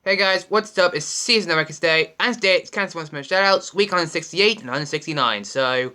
Hey guys, what's up? It's Season of Records Day, and today it's kind of some shoutouts, week 168 and 169. So,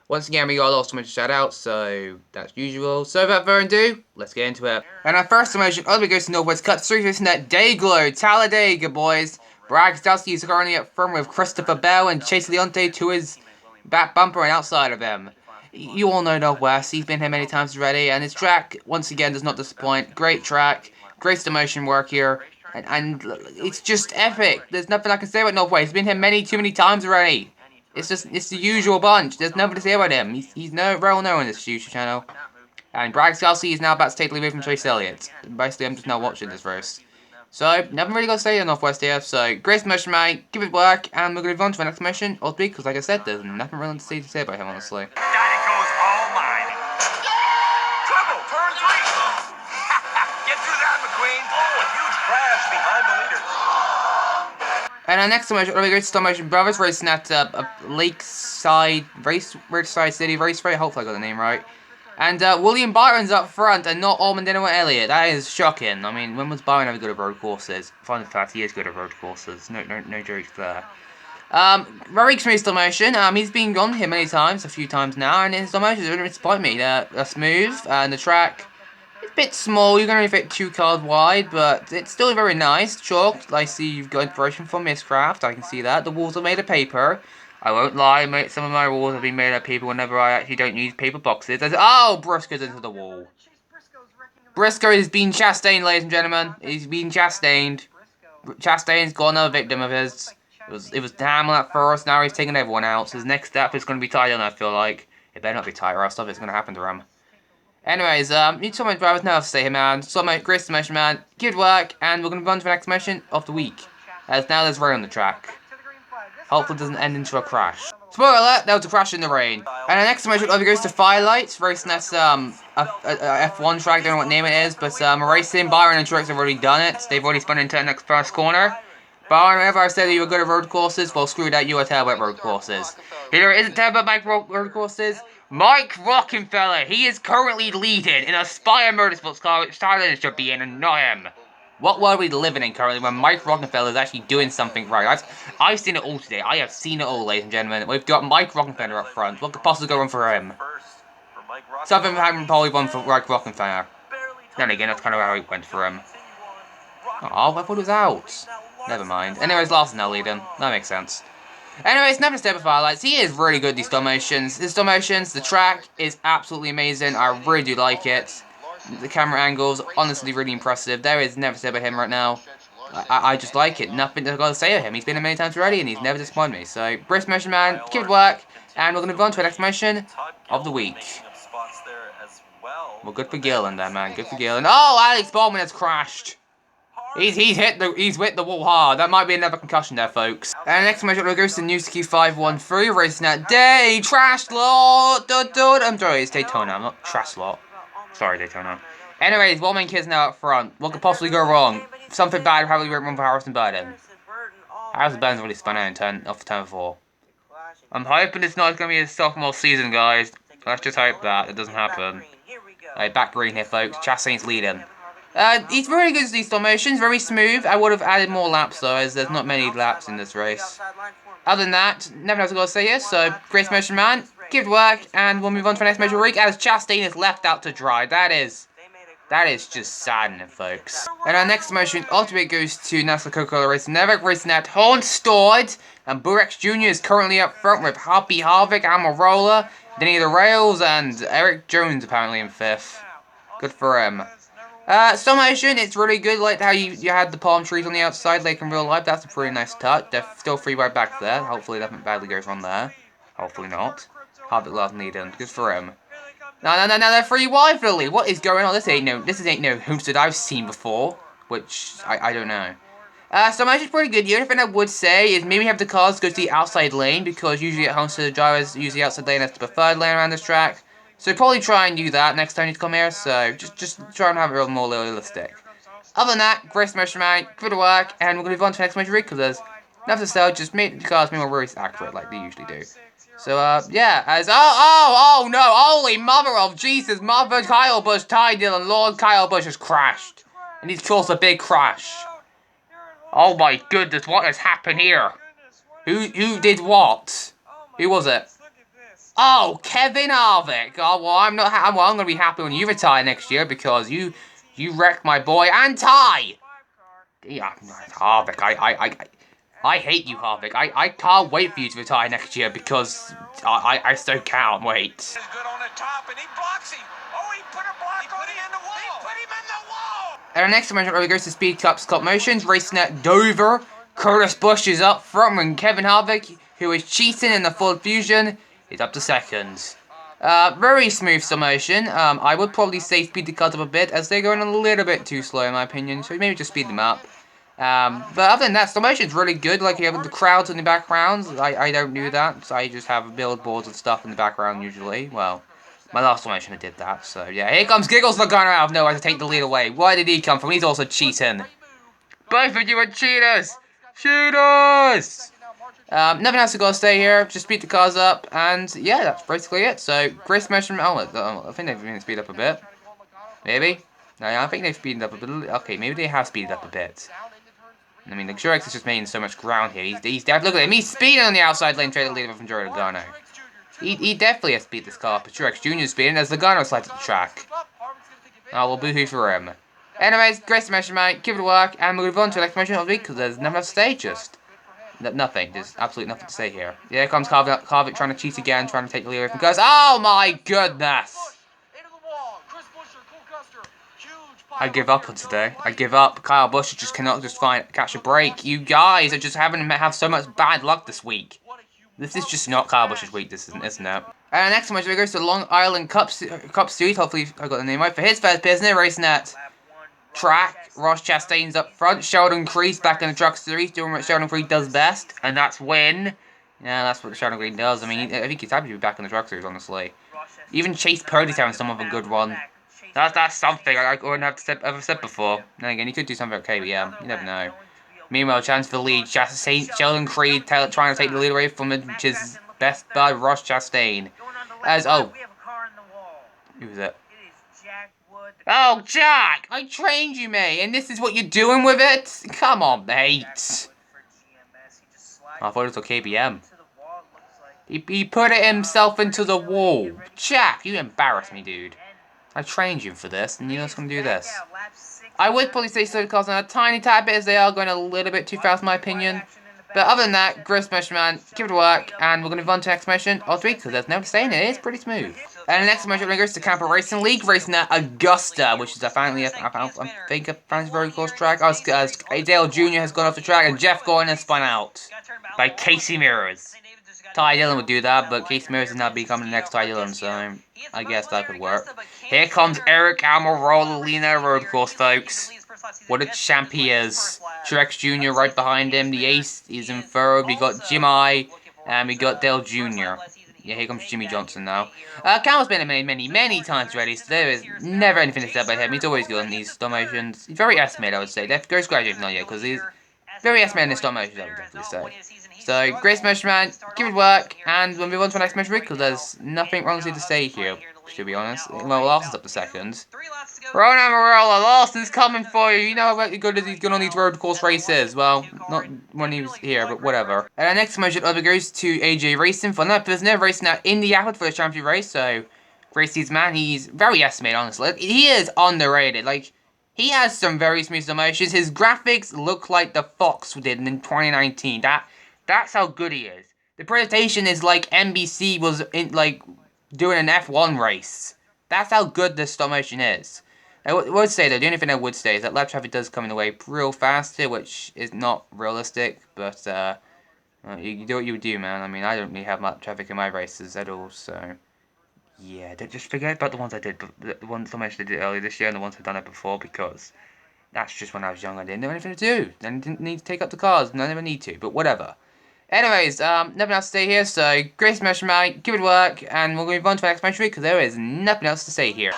once again, we got a lot of some shoutouts, so that's usual. So, without further ado, let's get into it. And our first emotion, all the way goes to Northwest Cut 3 net Dayglow, Talladega, boys. Bragg Stalsky is currently up front with Christopher Bell and Chase Leonte to his back bumper and outside of him. You all know Northwest, he's been here many times already, and his track, once again, does not disappoint. Great track, great emotion work here. And it's just epic. There's nothing I can say about Northwest. He's been here too many times already. It's the usual bunch. There's nothing to say about him. He's well known in this YouTube channel. And Bragg Stalsky is now about to take the lead from Chase Elliott. Basically, I'm just now watching this race. So, nothing really got to say on Northwest here. So, great motion, mate. Give it work. And we're going to move on to the next mission. All week, because like I said, there's nothing really to say about him, honestly. And our next emotion, we're going to Stop Motion Brothers racing at a Lakeside City Raceway. Hopefully I got the name right. And William Byron's up front and not Allmendino or Elliott. That is shocking. I mean, when was Byron ever good at road courses? Fun fact, he is good at road courses. No jokes there. Very smooth Stop Motion. He's been gone here many times, a few times now, and his Stop Motion doesn't disappoint me. They're smooth, and the track is a bit small. You're going to fit 2 cars wide, but it's still very nice. Chalked. I see you've got inspiration from Mistcraft. I can see that. The walls are made of paper. I won't lie, mate. Some of my walls have been made of paper whenever I actually don't use paper boxes. Oh, Briscoe's into the wall. Briscoe is being Chastained, ladies and gentlemen. He's being Chastained. Chastain's got another victim of his. It was Hamill at first, now he's taking everyone out. So his next step is going to be tight on, I feel like. It better not be tight or else stuff is going to happen to him. Anyways, you so much drivers now to say here, man. So much great motion, man. Good work, and we're going to run to the next mission of the week. As now there's rain on the track. Hopefully it doesn't end into a crash. Spoiler alert, there was a crash in the rain. And the next motion goes to Firelight, racing at a F1 track, don't know what name it is, but racing, Byron and Truex have already done it. They've already spun into the next first corner. Byron, whenever I said that you were good at road courses, well screw that, you are terrible at road courses. Here isn't terrible at road courses. Mike Rockenfeller, he is currently leading in a Spire Motorsports car which Tyler should be in and not him. What world are we living in currently when Mike Rockenfeller is actually doing something right? I've seen it all today. I have seen it all, ladies and gentlemen. We've got Mike Rockenfeller up front. What could possibly go wrong for him? Something having probably won for Mike Rockenfeller. Then again, that's kind of how it went for him. Oh, I thought it was out. Never mind. Anyways, Larson now leading. That makes sense. Anyways, never step of Firelights. He is really good at these stop motions. His stop motions, the track is absolutely amazing. I really do like it. The camera angles, honestly really impressive. There is never said about him right now. I just like it. Nothing I've got to say of him. He's been here many times already and he's never disappointed me. So, brisk motion, man. Keep it work. And we're going to move on to the next motion of the week. Well, good for Gillen there, man. Good for Gillen. Oh, Alex Bowman has crashed. He's hit the wall hard. That might be another concussion there, folks. And the next motion goes to Newski 513 racing at Day Trash Lot. I'm sorry, it's Daytona. I'm not Trash Lot. Sorry, Daytona. Anyways, Wallman Kid's now up front. What could possibly go wrong? Something bad probably went wrong for Harrison Burden. Harrison Burden's already spun out off turn 4. I'm hoping it's not going to be a sophomore season, guys. Let's just hope that it doesn't happen. Alright, back green here, folks. Chastain's leading. He's very good at these stop motions, very smooth. I would have added more laps, though, as there's not many laps in this race. Other than that, never else I've got to say here, so, great motion, man. Give it work, and we'll move on to the next motion week as Chastain is left out to dry. That is just saddening, folks. And our next motion ultimately goes to NASCAR Coca-Cola Racing Network racing at Hornstord, and Burex Jr. is currently up front with Happy Harvick, Amarola, Denny the Rails, and Eric Jones apparently in 5th. Good for him. Stop motion, it's really good, like how you had the palm trees on the outside, like in real life. That's a pretty nice touch. They're still free right back there. Hopefully nothing badly goes wrong there. Hopefully not. Harvick last leading. Good for him. No, they're free wide, Philly. What is going on? This ain't no Homestead I've seen before. Which, I don't know. Stop motion's pretty good. The only thing I would say is maybe have the cars go to the outside lane, because usually at Homestead the drivers use the outside lane as the preferred lane around this track. So probably try and do that next time you come here, so just try and have it a little more realistic. Other than that, great motion, man, good work, and we're going to move on to the next motion rig, because there's nothing to sell, just make the cars more race accurate like they usually do. So, yeah, as, oh no, holy mother of Jesus, Mother Kyle Busch, Ty Dillon, Lord Kyle Busch has crashed. And he's caused a big crash. Oh my goodness, what has happened here? Who did what? Who was it? Oh, Kevin Harvick. Oh well, I'm not. Well, I'm gonna be happy when you retire next year because you wrecked my boy and Ty. Yeah, Harvick. I hate you, Harvick. I can't wait for you to retire next year because I so can't wait. And our next match really goes to Speed Cup Stop Motions, racing at Dover. Curtis Busch is up front, and Kevin Harvick, who is cheating in the full fusion, is up to second. Very smooth Stop Motion. I would probably say speed the cars up a bit, as they're going a little bit too slow in my opinion, so maybe just speed them up. But other than that, Stop Motion's really good, like you have the crowds in the background. I don't do that, so I just have billboards and stuff in the background usually. Well, my last formation I did that, so yeah. Here comes Giggles Logano out of nowhere to take the lead away. Where did he come from? He's also cheating. Both of you are cheaters! Cheaters! Nothing else to go stay here, just speed the cars up, and yeah, that's basically it. So, Grace mentioned, I think they've been speed up a bit. Maybe? No, I think they've speeded up a bit. Okay, maybe they have speeded up a bit. I mean, the Jurex is just making so much ground here. He's look at him, he's speeding on the outside lane, trying to lead from Joey Logano. He definitely has to beat this car, but Truex Jr. is speeding as Logano slides at the track. Oh, well, boohoo for him. Anyways, great submission, mate. Give it a work, and we'll move on to the next mission of the week, because there's nothing else to say, just... Nothing. There's absolutely nothing to say here. Here comes Harvick trying to cheat again, trying to take the lead away from Gus. Oh, my goodness! I give up on today. I give up. Kyle Busch just cannot catch a break. You guys are just have so much bad luck this week. This is just not Kyle Busch's week, this isn't it? And next match, we go to the Long Island Cup Series. Hopefully, I got the name right. For his first business, racing at track. Ross Chastain's up front. Sheldon Creed's back in the Truck Series, doing what Sheldon Creed does best, and that's win. Yeah, that's what Sheldon Creed does. I mean, I think he's happy to be back in the Truck Series, honestly. Even Chase Purdy's having some of a good one. That's something I wouldn't have ever said before. Then again, he could do something okay, but yeah, you never know. Meanwhile, chance for the lead. Sheldon Creed trying to take the lead away from it, which is best bud Ross Chastain. Who was it? Oh, Jack! I trained you, mate, and this is what you're doing with it? Come on, mate. I thought it was KBM. He put it himself into the wall. Jack, you embarrass me, dude. I trained you for this, and you're just going to do this. I would probably say slow cars on a tiny tad bit, as they are going a little bit too fast in my opinion. But other than that, gross motion, man, give it a work, and we're going to move on to the next motion of the week, because there's no saying it is pretty smooth. And the next motion we're going to go to the Camper Racing League, racing at Augusta, which is apparently, I think a very close track. Dale Jr. has gone off the track, and Jeff Gordon has spun out by Casey Mears. Ty Dillon would do that, but Casey Mears is now becoming the next Ty Dillon, so I guess that could work. Here comes Eric Almirola Road Course, folks. What a champ he is. Truex Jr. right behind him. The ace is in third. We got Jim I, and we got Dale Jr. Yeah, here comes Jimmy Johnson now. Cal's been in many times already, so there is never anything to say about him. He's always good in these stop motions. He's very estimated, I would say. Left goes graduate not yet, because he's very estimated in his stop motions, I would definitely say. So, great motion, man. Give it work, and we'll move on to the next motion because there's nothing wrong to say here, to be honest. Well, Lawson's up to second. Ronan Amarola, Lawson's coming for you. You know how good he's good on these road course races. Well, not when he was here, but whatever. And our next motion goes to AJ Racing for another business, racing at Indianapolis for the championship race. So, Gracie's man, he's very estimated, honestly. He is underrated. Like, he has some very smooth emotions. His graphics look like the Fox did in 2019. That's how good he is. The presentation is like NBC was doing an F1 race. That's how good this stop motion is. I would say though, the only thing I would say is that lap traffic does come in the way real fast here, which is not realistic, but you do what you do, man. I mean, I don't really have lap traffic in my races at all, so yeah, don't just forget about the ones I did, the ones I mentioned I did earlier this year and the ones I've done it before, because that's just when I was young. I didn't know anything to do. I didn't need to take up the cars, and I never need to, but whatever. Anyways, nothing else to say here, so great smash, mate, give it work, and we'll move on to the next match week, because there is nothing else to say here.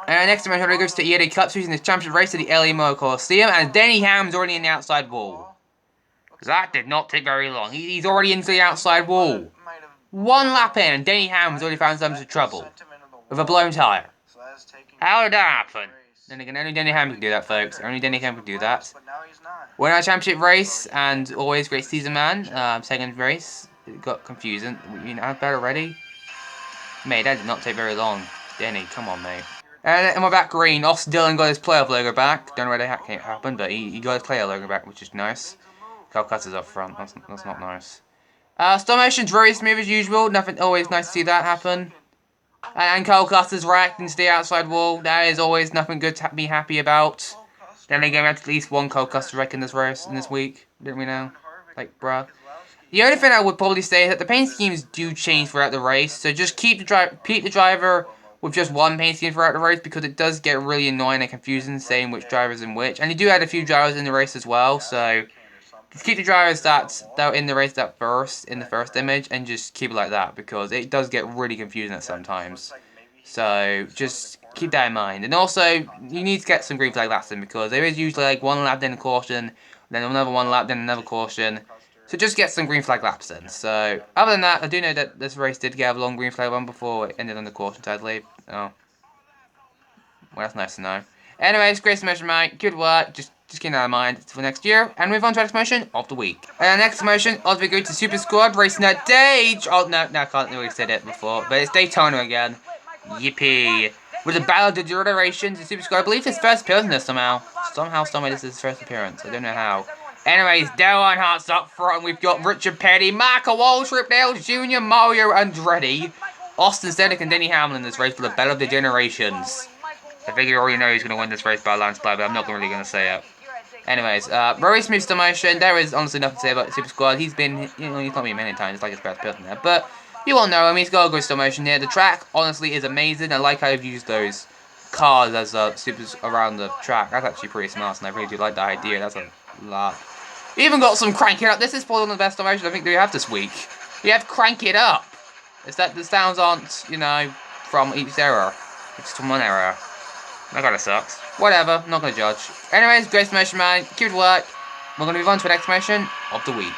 And our next match goes to EA Cup Series in the championship race at the LA Motor Coliseum, and Denny Ham's already in the outside wall. That did not take very long. He's already into the outside wall. One lap in, and Denny Hamlin's already found some trouble with a blown tyre. How did that happen? Then again, only Denny Hamlin can do that, folks. Only Denny Hamlin can do that. Won our championship race, and always great season, man. Second race, it got confusing. You know, better already. Mate, that did not take very long. Denny, come on, mate. And we're back green. Austin Dillon got his playoff logo back. Don't know where that happened, but he got his playoff logo back, which is nice. Cal Cutter's up front. That's not nice. Stop motion's very smooth as usual. Nothing. Always nice to see that happen. And Cole Cutter's reacting to the outside wall. That is always nothing good to be happy about. Then again, we had at least one Cole Cutter wreck in this race in this week, didn't we now? Like, bruh. The only thing I would probably say is that the paint schemes do change throughout the race, so just keep the driver with just one paint scheme throughout the race, because it does get really annoying and confusing saying which driver's in which. And you do add a few drivers in the race as well, so just keep the drivers that are in the race in the first image, and just keep it like that, because it does get really confusing at sometimes. So just keep that in mind. And also, you need to get some green flag laps in, because there is usually like one lap then a caution, then another one lap then another caution. So just get some green flag laps in. So other than that, I do know that this race did get a long green flag one before it ended on the caution, sadly. Oh, well, that's nice to know. Anyways, great submission, mate. Good work. Just keep that in mind for next year. And move on to our next motion of the week. And our next motion, obviously, go to Super Squad racing at Oh no, I can't really said it before, but it's Daytona again. Yippee! With the Battle of the Generations in Super Squad, I believe his first appearance in this somehow. Somehow, this is his first appearance. I don't know how. Anyways, Dale Earnhardt's up front. We've got Richard Petty, Marco Waltrip, Dale Jr., Mario Andretti, Austin Cindric, and Denny Hamlin in this race for the Battle of the Generations. I think you already know who's going to win this race by a landslide, but I'm not really going to say it. Anyways, very smooth motion. There is honestly nothing to say about the Super Squad. He's been, he's not been many times. It's like his best person there, but you all know him. He's got a good motion here. The track honestly is amazing. I like how you've used those cars as supers around the track. That's actually pretty smart, and I really do like that idea. That's a lot. Even got some Crank It Up. This is probably one of the best motions I think that we have this week. We have Crank It Up. It's that the sounds aren't, you know, from each era. It's from one era. That kinda sucks. Whatever, not gonna judge. Anyways, great motion, man. Good work. We're gonna move on to the next motion of the week.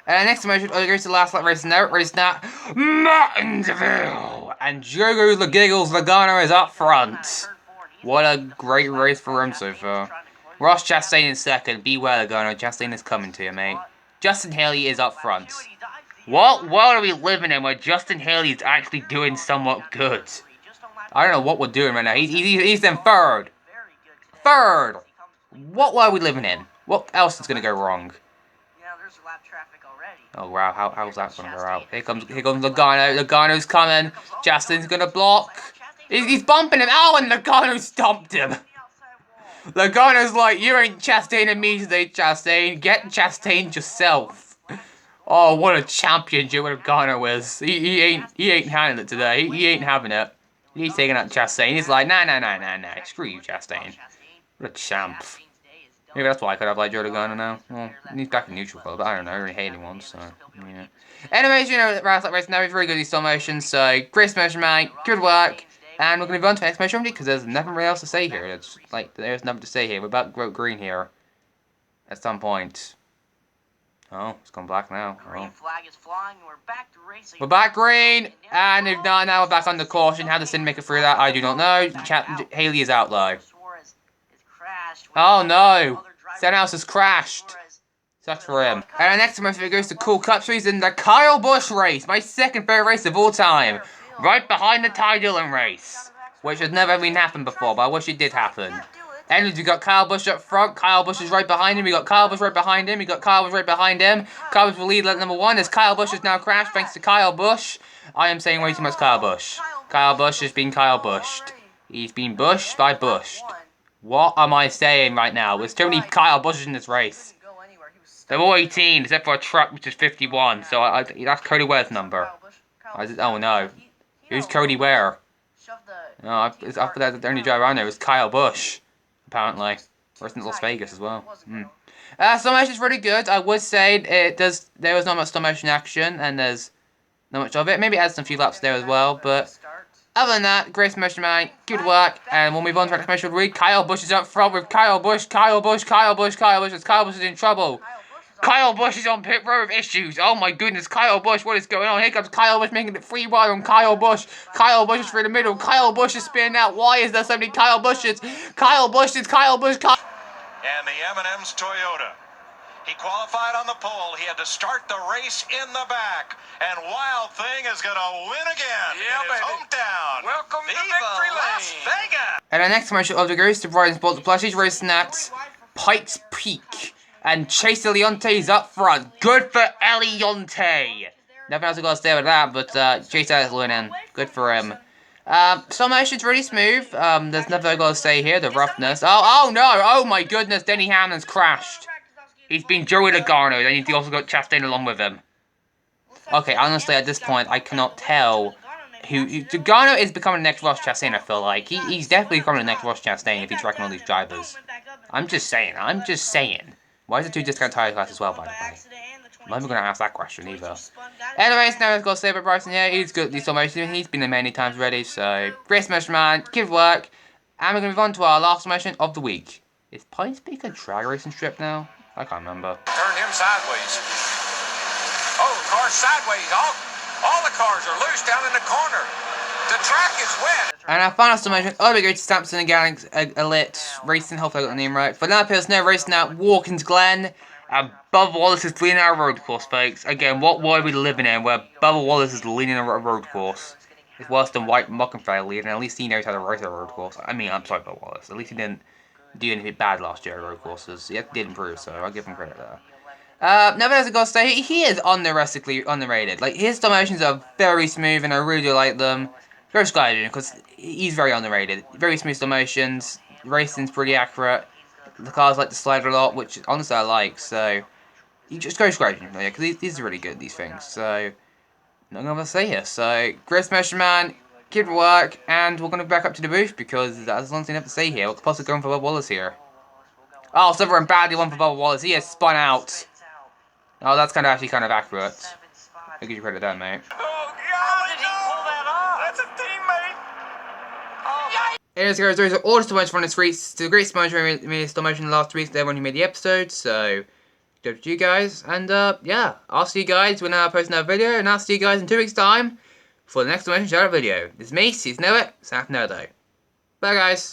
And our next motion goes to the last lap race now. Martinsville! And Jogo the Giggles Logano is up front. What a great race for him so far. Ross Chastain in second. Beware, Logano. Chastain is coming to you, mate. Justin Haley is up front. What world are we living in where Justin Haley is actually doing somewhat good? I don't know what we're doing right now. He's in third. Third! What world are we living in? What else is going to go wrong? Oh wow, how's that going to go out? Here comes Logano. Logano's coming. Justin's going to block. He's bumping him. Oh, and Logano stomped him. Logano's like, you ain't Chastain me today, Chastain. Get Chastain yourself. Oh, what a champion Joe Logano is. He ain't having it today. He ain't having it. He's taking out Chastain. He's like, nah. Screw you, Chastain. What a champ. Maybe that's why I could have like Joe Logano now. Well, he's back in neutral color, but I don't know. I really hate anyone, so yeah. Anyways, you know, race now is very good. These stop motion, so great motion, mate. Good work. And we're going to move on to the next motion because there's nothing really else to say here. It's like there's nothing to say here. We're about to go green here at some point. Oh, it's gone black now. Green flag is flying. We're back to racing. We're back green, and if not, now we're back on the caution. How does Sin make it through that? I do not know. Haley is out though. Oh no, Stenhouse has crashed. Sucks for him. And our next motion goes to Cool Cup Series in the Kyle Busch race, my second favorite race of all time, right behind the Ty Dillon race, which has never been happened before, but I wish it did happen. And we got Kyle Busch up front. Kyle Busch is right behind him. We got Kyle Busch right behind him. We got Kyle Busch right behind him. Kyle Busch will lead lap number 1 as Kyle Busch has now crashed thanks to Kyle Busch. I am saying way too much Kyle Busch. Kyle Busch has been Kyle Bushed. He's been bushed by bushed. What am I saying right now? There's too many Kyle Bushes in this race. They're all 18 except for a truck which is 51. So that's Cody Ware's number. Oh no. Who's Cody Ware? No, after that the only driver I know is Kyle Busch. Apparently. Racing in Las Vegas as well. Stop motion is really good. I would say there was not much stop motion action and there's not much of it. Maybe it adds some few laps there as well, but Other than that, great submission, man. Good work. And we'll move on to our next match of the week. Kyle Busch is up front with Kyle Busch. Kyle Busch is in trouble. Kyle Busch is on pit road with issues. Oh my goodness, Kyle Busch, what is going on? Here comes Kyle Busch making it free wide on Kyle Busch. Kyle Busch is through the middle. Kyle Busch is spinning out. Why is there so many Kyle Busches? Kyle Busch. And the M&M's Toyota. He qualified on the pole. He had to start the race in the back. And Wild Thing is going to win again in his hometown. Welcome to Victory Las Vegas. And our next commercial of the goes to Brian Sports Plus. He's racing at Pikes Peak. And Chase Elionte is up front. Good for Elionte. Nothing else I got to say with that, but Chase is winning. Good for him. Stop Motion's really smooth. There's nothing I got to say here. The roughness. Oh no! Oh my goodness! Denny Hamlin's crashed. He's been Joey Logano, and he's also got Chastain along with him. Okay, honestly, at this point, I cannot tell who Logano is becoming the next Ross Chastain. I feel like he's definitely becoming the next Ross Chastain if he's tracking all these drivers. I'm just saying. Why is it 2 discount tire class as well, by the way? I'm not even going to ask that question either. Anyways, now I've got to say about Bryson here. He's good at these motion. He's been there many times already, so great motion, man. Good work. And we're going to move on to our last motion of the week. Is Pikes Peak a drag racing strip now? I can't remember. Turn him sideways. Oh, the car's sideways. All the cars are loose down in the corner. The track is wet. And our final summation, we go to Stampson and Gallagher Elite Racing, hopefully I got the name right. For now, Pilsner racing at Watkins Glen. Bubba Wallace is leading our road course, folks. Again, what world are we living in where Bubba Wallace is leading a road course? It's worse than White Mockenfire leading, at least he knows how to race a road course. I mean, I'm sorry, Bubba Wallace. At least he didn't do anything bad last year at road courses. He did improve, so I'll give him credit there. Never as I got to say, he is underrated. Like, his stop motions are very smooth, and I really do like them. Go Skyrim, because he's very underrated. Very smooth stop motions, racing's pretty accurate. The cars like to slide a lot, which honestly I like, so you just go Skyrim, yeah, because these are really good, these things. So, nothing else to say here. So, great motion, man, keep it work, and we're going to back up to the booth, because that's the only thing I have to say here. What's possibly going for Bubba Wallace here? Oh, Silver badly one for Bubba Wallace. He has spun out. Oh, that's actually kind of accurate. I'll give you credit there, mate. Oh, God, did he pull that off? That's a teammate. Oh, Anyways, guys, those are all the stop motion from this week. It's a great stop motion. We made stop motion last week, so everyone who made the episode. So, good to you guys. And, yeah, I'll see you guys when I post another video. And I'll see you guys in 2 weeks' time for the next stop motion shoutout video. This is me, Steve Know It, Sam Nerdo. Bye, guys.